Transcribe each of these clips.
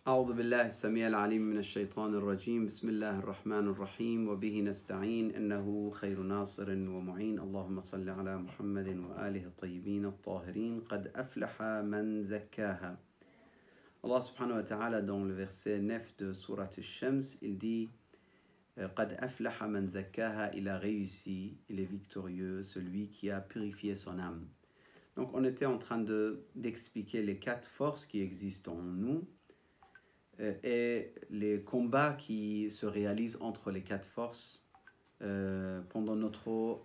أعوذ بالله السميع العليم من الشيطان الرجيم بسم الله الرحمن الرحيم وبه نستعين إنه خير ناصر ومعين اللهم صل على محمد وآله الطيبين الطاهرين قد أفلح من زكاها. Allah subhanahu wa ta'ala dans le verset 9 de Surat al-Shams il dit قد أفلح من زكاها, il a réussi, il est victorieux, celui qui a purifié son âme. Donc on était en train d'expliquer les 4 forces qui existent en nous et les combats qui se réalisent entre les 4 forces pendant notre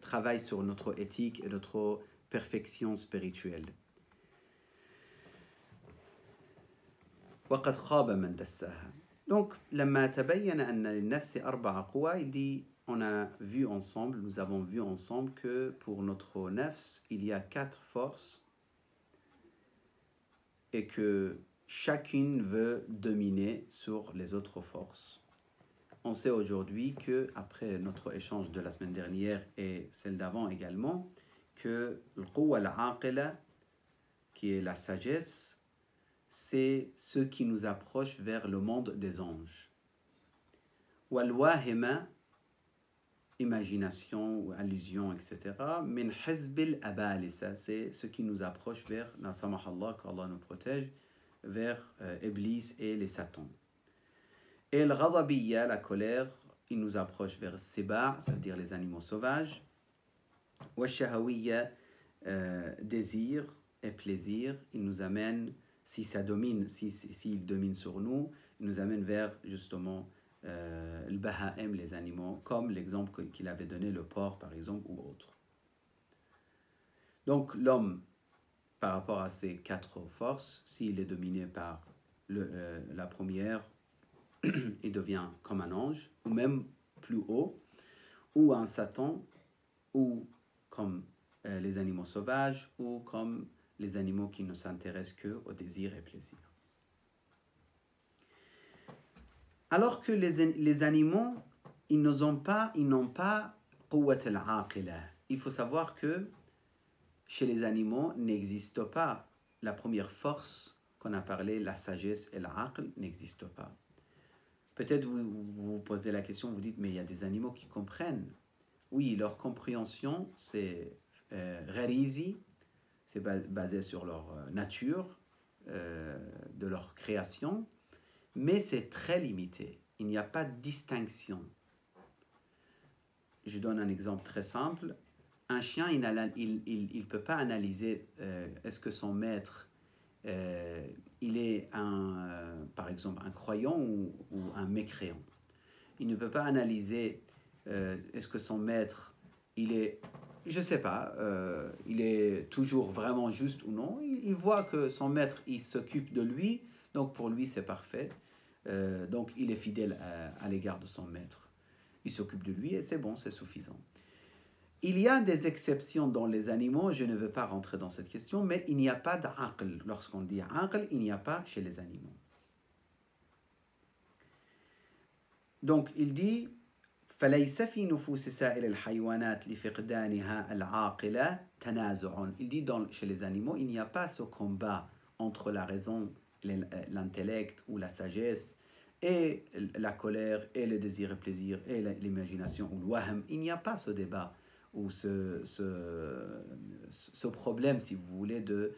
travail sur notre éthique et notre perfection spirituelle. وقد خاب من دساها. Donc, لما تبين أن للنفس 4 قوى, il dit, on a vu ensemble, nous avons vu ensemble que pour notre nafs, il y a 4 forces et que chacune veut dominer sur les autres forces. On sait aujourd'hui que, après notre échange de la semaine dernière et celle d'avant également, que le quwa al-aqila, qui est la sagesse, c'est ce qui nous approche vers le monde des anges. Wal-wahima, imagination ou allusion, etc. Min hizbil abalisa, c'est ce qui nous approche vers, la samahallah, qu'Allah nous protège, vers Iblis et les satans. Et le ghadabiyya, la colère, il nous approche vers Siba, ça veut dire les animaux sauvages. Wa shahawiyya, désir et plaisir, il nous amène, si ça domine, s'il domine sur nous, il nous amène vers justement le baha'im, les animaux, comme l'exemple qu'il avait donné, le porc par exemple, ou autre. Donc l'homme, par rapport à ces 4 forces, s'il est dominé par la première, il devient comme un ange, ou même plus haut, ou un Satan, ou comme les animaux sauvages, ou comme les animaux qui ne s'intéressent qu'au désir et plaisir. Alors que les animaux, ils n'ont pas quwwat al-aqila. Il faut savoir que chez les animaux n'existe pas la première force qu'on a parlé, la sagesse et l'aql n'existe pas. Peut-être vous vous posez la question, vous dites, mais il y a des animaux qui comprennent. Oui, leur compréhension, c'est gharizi, c'est basé sur leur nature, de leur création, mais c'est très limité. Il n'y a pas de distinction. Je donne un exemple très simple. Un chien, il ne peut pas analyser est-ce que son maître, il est par exemple un croyant ou un mécréant. Il ne peut pas analyser est-ce que son maître, il est, je ne sais pas, il est toujours vraiment juste ou non. Il voit que son maître, il s'occupe de lui, donc pour lui c'est parfait. Donc il est fidèle à l'égard de son maître. Il s'occupe de lui et c'est bon, c'est suffisant. Il y a des exceptions dans les animaux, je ne veux pas rentrer dans cette question, mais il n'y a pas d'aql. Lorsqu'on dit aql, il n'y a pas chez les animaux. Donc il dit فَلَيْسَ فِي نُفُوسِ سَائِرِ الْحَيْوَانَاتِ لِفِقْدَانِهَا الْعَاقِلَةِ تَنَازُعٌ. Il dit chez les animaux, il n'y a pas ce combat entre la raison, l'intellect ou la sagesse et la colère et le désir et plaisir et l'imagination ou le wahm. Il n'y a pas ce débat ou ce problème, si vous voulez, de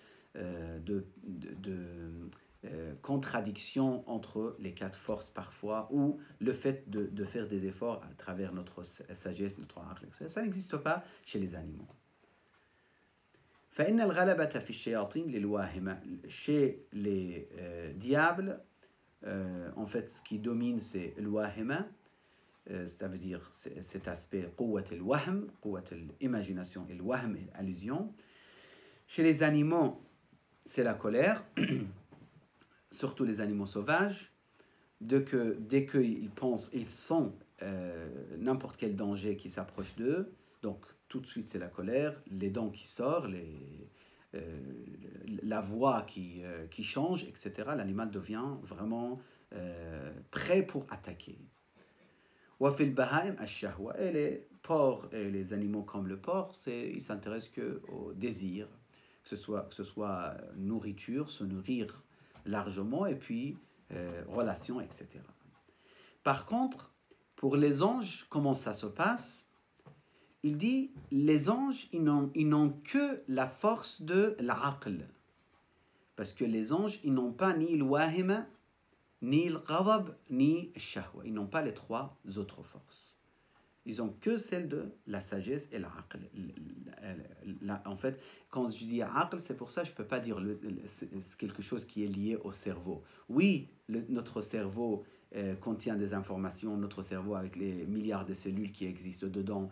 contradiction entre les 4 forces parfois, ou le fait de faire des efforts à travers notre sagesse, notre aql. Ça n'existe pas chez les animaux. فإن الغلبة في الشياطين للواهمة. Chez les diables, en fait, ce qui domine, c'est le wahima, ça veut dire cet aspect quwwat al-wahm, quwwat l'imagination et le wahm et l'allusion. Chez les animaux, c'est la colère, surtout les animaux sauvages. Dès qu'ils pensent, ils sentent n'importe quel danger qui s'approche d'eux, donc tout de suite c'est la colère, les dents qui sortent, la voix qui change, etc. L'animal devient vraiment prêt pour attaquer. وفي البهائم الشهوة. Et les porcs et les animaux comme le porc, ils s'intéressent qu'au désir, que ce soit nourriture, se nourrir largement, et puis relations, etc. Par contre, pour les anges, comment ça se passe? Il dit, les anges, ils n'ont que la force de l'aql. Parce que les anges, ils n'ont pas ni le wahima, ni le ghadab, ni le shahwa. Ils n'ont pas les trois autres forces. Ils n'ont que celle de la sagesse et l'aql. En fait, quand je dis aql, c'est pour ça que je ne peux pas dire c'est quelque chose qui est lié au cerveau. Oui, notre cerveau contient des informations, notre cerveau avec les milliards de cellules qui existent dedans,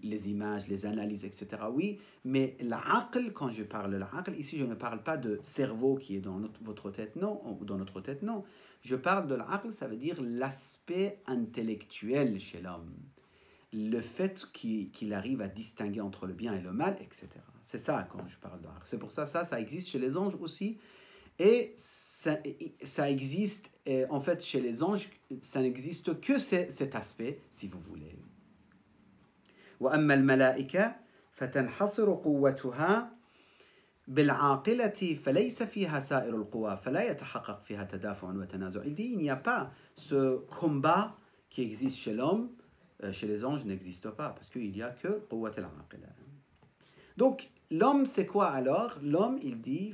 les images, les analyses, etc. Oui, mais l'aql, quand je parle de l'aql, ici je ne parle pas de cerveau qui est dans votre tête, non, ou dans notre tête, non. Je parle de l'aql, ça veut dire l'aspect intellectuel chez l'homme. Le fait qu'il arrive à distinguer entre le bien et le mal, etc. C'est ça quand je parle d'aql. C'est pour ça, ça existe chez les anges aussi. Et ça existe, en fait, chez les anges, ça n'existe que cet aspect, si vous voulez. وَأَمَّا الْمَلَائِكَةُ فَتَنْحَصِرُ قُوَّتُهَا بِالْعَاقِلَةِ فَلَيْسَ فِيهَا سَائِرُ الْقُوَّى فَلَا يَتَحَقَّقْ فِيهَا تَدَافُعٌ وَتَنَازُعٌ. Il dit, il n'y a pas ce combat qui existe chez l'homme, chez les anges n'existe pas, parce qu'il n'y a que قُوَّةَ الْعَاقِلَةِ. Donc, l'homme, c'est quoi alors? L'homme, il dit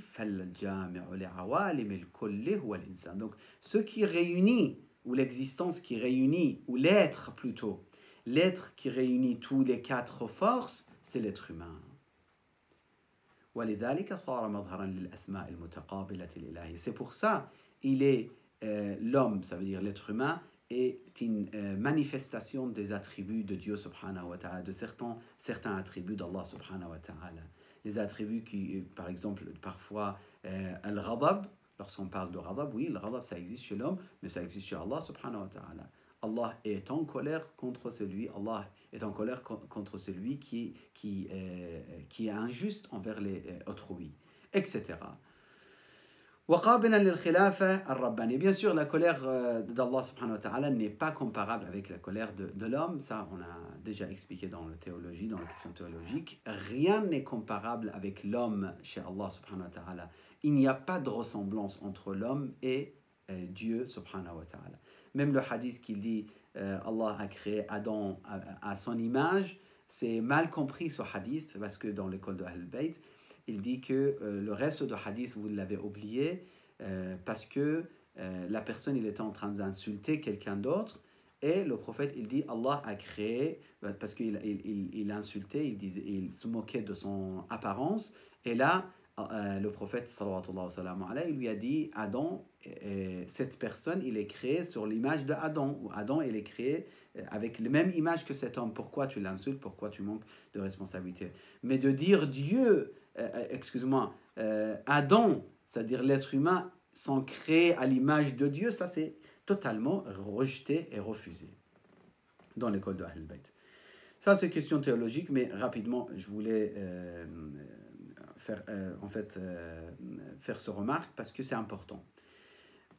donc, ce qui réunit, ou l'existence qui réunit, ou l'être plutôt, l'être qui réunit tous les quatre forces, c'est l'être humain. C'est pour ça, il est l'homme, ça veut dire l'être humain, est une manifestation des attributs de Dieu subhanahu wa ta'ala, de certains attributs d'Allah subhanahu wa ta'ala. Les attributs qui, par exemple, parfois, al-ghadab, lorsqu'on parle de ghadab, oui, le ghadab, ça existe chez l'homme, mais ça existe chez Allah subhanahu wa ta'ala. Allah est en colère contre celui, Allah est en colère contre celui qui est injuste envers les autrui, etc. Bien sûr, la colère d'Allah subhanahu wa ta'ala n'est pas comparable avec la colère de l'homme. Ça, on a déjà expliqué dans la théologie, dans la question théologique. Rien n'est comparable avec l'homme chez Allah subhanahu wa ta'ala. Il n'y a pas de ressemblance entre l'homme et Dieu subhanahu wa ta'ala. Même le hadith qui dit Allah a créé Adam à son image, c'est mal compris ce hadith, parce que dans l'école de Ahl-Bayt, il dit que le reste de hadith, vous l'avez oublié, parce que la personne, il était en train d'insulter quelqu'un d'autre, et le prophète, il dit, Allah a créé, parce qu'il insultait, il se moquait de son apparence, et là, le prophète, sallallahu alayhi wa sallam, il lui a dit, Adam, cette personne, il est créé sur l'image de Adam, ou Adam, il est créé avec la même image que cet homme. Pourquoi tu l'insultes? Pourquoi tu manques de responsabilité? Mais de dire Dieu, Adam, c'est-à-dire l'être humain, sont créés à l'image de Dieu, ça c'est totalement rejeté et refusé dans l'école de Ahl-Bayt. Ça c'est question théologique, mais rapidement, je voulais faire ce remarque parce que c'est important.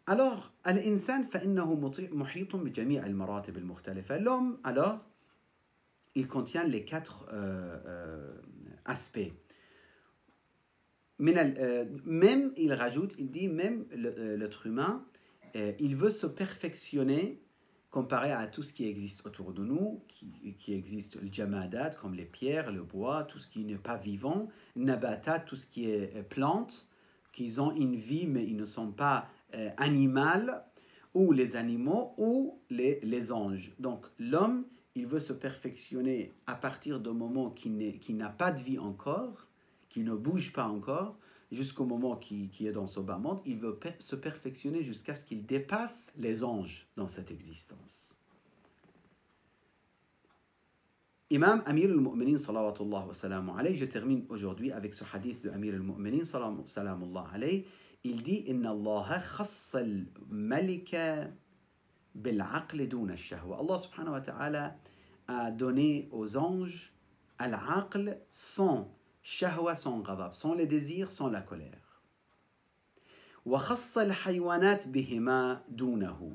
Alors, al-insan fa'innahu muhitun bi jami' al-maratib al-mukhtalifa. L'homme, alors, il contient les quatre aspects. Même, il rajoute, il dit, même l'être humain, il veut se perfectionner comparé à tout ce qui existe autour de nous, qui existe le jamadat, comme les pierres, le bois, tout ce qui n'est pas vivant, nabatat, tout ce qui est plantes, qui ont une vie mais ils ne sont pas animales, ou les animaux, ou les anges. Donc l'homme, il veut se perfectionner à partir du moment qui n'a pas de vie encore, qui ne bouge pas encore, jusqu'au moment qui est dans ce bas monde, il veut se perfectionner jusqu'à ce qu'il dépasse les anges dans cette existence. Imam Amir al-Mu'minin salawatullah wa salamu alayhi, je termine aujourd'hui avec ce hadith de Amir al-Mu'minin salamullah alayhi. Il dit Inna Allah khassa al-malika bil-aql duna al-shahwa. Allah subhanahu wa ta'ala a donné aux anges al-aql sans shahwa, sans ghadab, sans les désirs, sans la colère. Wa khassa al-haywanat bihima dunahu.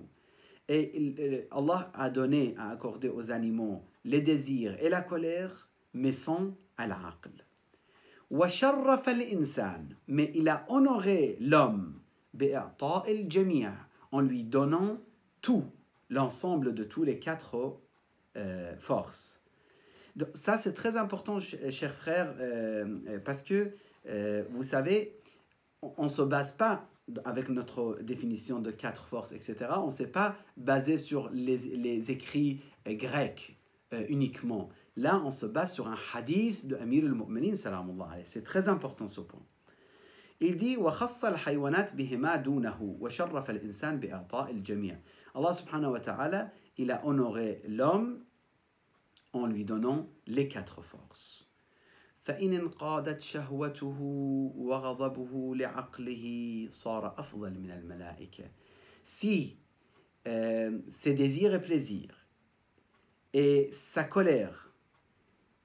Et Allah a donné, a accordé aux animaux les désirs et la colère, mais sans al-aql. Wa sharrafa al-insan, mais il a honoré l'homme بإعطاء الجميع, en lui donnant tout, l'ensemble de tous les quatre forces. Donc, ça, c'est très important, chers frères, parce que, vous savez, on ne se base pas, avec notre définition de quatre forces, etc., on ne s'est pas basé sur les écrits grecs uniquement. Là, on se base sur un hadith de Amir al-Mu'minin, salamullah alayhi. C'est très important ce point. Il dit وَخَصَّ الْحَيْوَانَاتِ بِهِمَا دُونَهُ وَشَرَّفَ الْإِنسَانِ بِإِعْطَاءِ الْجَمِيعِ. Allah subhanahu wa ta'ala, il a honoré l'homme en lui donnant les quatre forces. فإن انقادت شهوته وغضبه لعقله صار أفضل من الملائكة. Si ses désirs et plaisirs et sa colère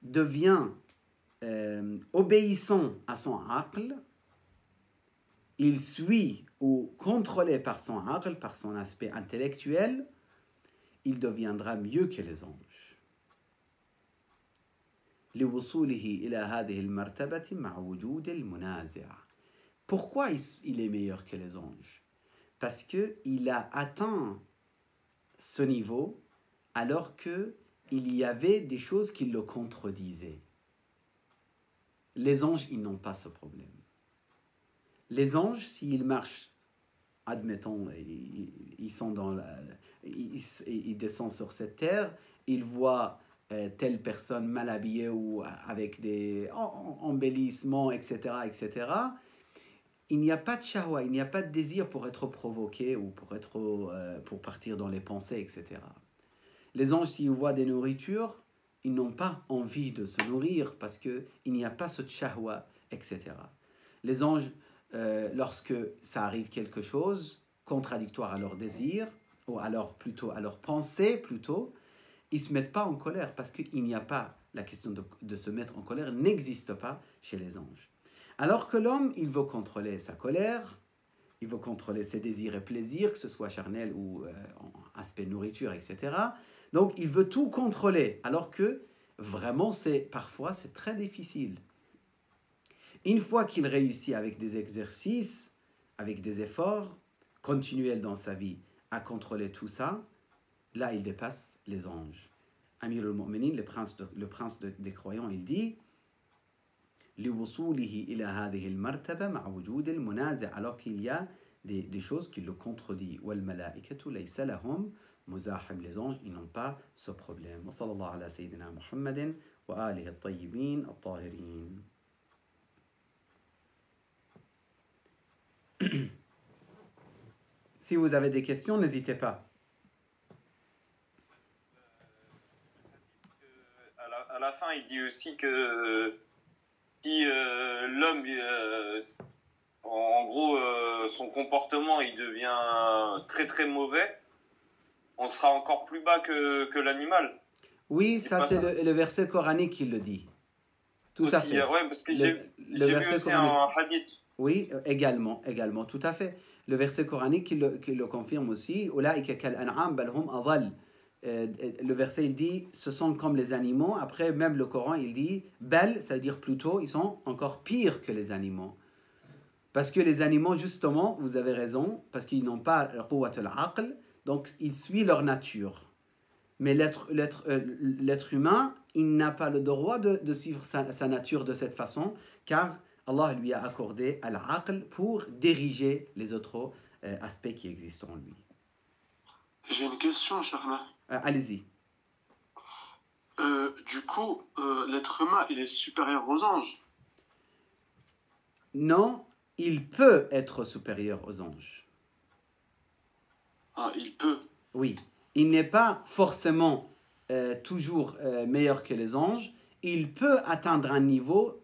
devient obéissant à son aql, il suit ou contrôlé par son aql, par son aspect intellectuel, il deviendra mieux que les anges. لوصوله إلى هذه المرتبة مع وجود المنازع. Pourquoi il est meilleur que les anges? Parce qu'il a atteint ce niveau alors qu'il y avait des choses qui le contredisaient. Les anges, ils n'ont pas ce problème. Les anges, s'ils marchent, admettons, ils sont ils descendent sur cette terre, ils voient telle personne mal habillée ou avec des embellissements, etc., etc., il n'y a pas de shahwa, il n'y a pas de désir pour être provoqué ou pour partir dans les pensées, etc. Les anges, s'ils voient des nourritures, ils n'ont pas envie de se nourrir parce qu'il n'y a pas ce shahwa, etc. Les anges, lorsque ça arrive quelque chose contradictoire à leur désir, ou plutôt à leur pensée, plutôt, ils ne se mettent pas en colère parce qu'il n'y a pas, la question de se mettre en colère n'existe pas chez les anges. Alors que l'homme, il veut contrôler sa colère, il veut contrôler ses désirs et plaisirs, que ce soit charnel ou en aspect nourriture, etc. Donc, il veut tout contrôler, alors que vraiment, parfois, c'est très difficile. Une fois qu'il réussit avec des exercices, avec des efforts continuels dans sa vie à contrôler tout ça, là, il dépasse les anges. Amir al-Mu'minin, le prince des croyants, il dit لِوُصُولِهِ إِلَى هَذِهِ الْمَرْتَبَةِ مَعَ وُجُودِ الْمُنَازِعِ, alors qu'il y a des choses qui le contredisent. وَالْمَلَائِكَةُ لَيْسَ لَهُمْ مُزَاحِمٌ. Les anges, ils n'ont pas ce problème. وصلى الله على سيدنا محمد وآله الطيبين الطاهرين. Si vous avez des questions, n'hésitez pas. À la fin, il dit aussi que si l'homme, en gros, son comportement, il devient très très mauvais, on sera encore plus bas que l'animal. Oui, ça c'est le verset coranique qui le dit. Tout aussi, à fait. Ouais, parce que j'ai vu aussi coranique. Un hadith. Oui, également, tout à fait. Le verset coranique qui le confirme aussi. Le verset, il dit, ce sont comme les animaux. Après, même le Coran, il dit, bel, ça veut dire plutôt, ils sont encore pires que les animaux. Parce que les animaux, justement, vous avez raison, parce qu'ils n'ont pas quwwat al-aql, donc ils suivent leur nature. Mais l'être humain, il n'a pas le droit de suivre sa nature de cette façon, car Allah lui a accordé al-aql pour diriger les autres aspects qui existent en lui. J'ai une question, Charna. Allez-y. Du coup, l'être humain, il est supérieur aux anges? Non, il peut être supérieur aux anges. Ah, il peut. Oui. Il n'est pas forcément toujours meilleur que les anges. Il peut atteindre un niveau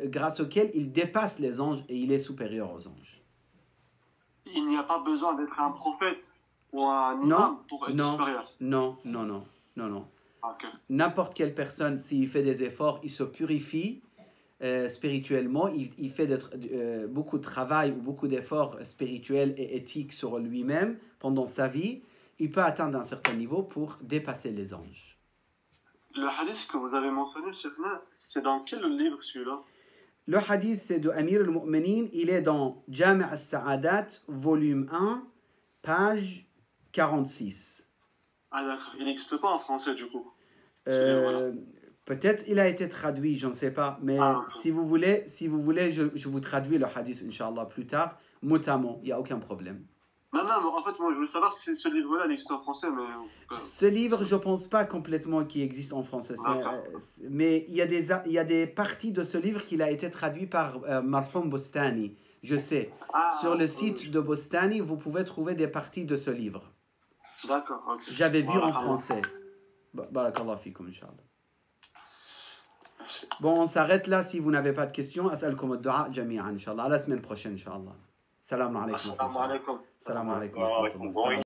grâce auquel il dépasse les anges et il est supérieur aux anges. Il n'y a pas besoin d'être un prophète ou un imam pour être supérieur? Non. Okay. N'importe quelle personne, s'il fait des efforts, il se purifie spirituellement, il fait beaucoup de travail ou beaucoup d'efforts spirituels et éthiques sur lui-même pendant sa vie, il peut atteindre un certain niveau pour dépasser les anges. Le hadith que vous avez mentionné, Cheikhna, c'est dans quel livre celui-là? Le hadith, c'est de Amir al-Mu'minin. Il est dans Jami' al-Sa'adat, volume 1, page 46. Ah d'accord, il n'existe pas en français du coup. Peut-être il a été traduit, je ne sais pas. Mais si vous voulez, je vous traduis le hadith, Inch'Allah, plus tard. Mot, il n'y a aucun problème. Non, mais en fait, moi, je voulais savoir si ce livre-là, il existe en français, mais... Ce livre, je ne pense pas complètement qu'il existe en français. Mais il y a des parties de ce livre qui a été traduit par Marhoum Bostani. Je sais. Sur le site de Bostani, vous pouvez trouver des parties de ce livre. D'accord, ok. J'avais vu en français. Barakallah fikum, Inch'Allah. Bon, on s'arrête là. Si vous n'avez pas de questions, as'alkum ad-du'a jami'an, Inch'Allah. À la semaine prochaine, Inch'Allah. Salam alaikum. Assalamu alaikum. Salam alaikum.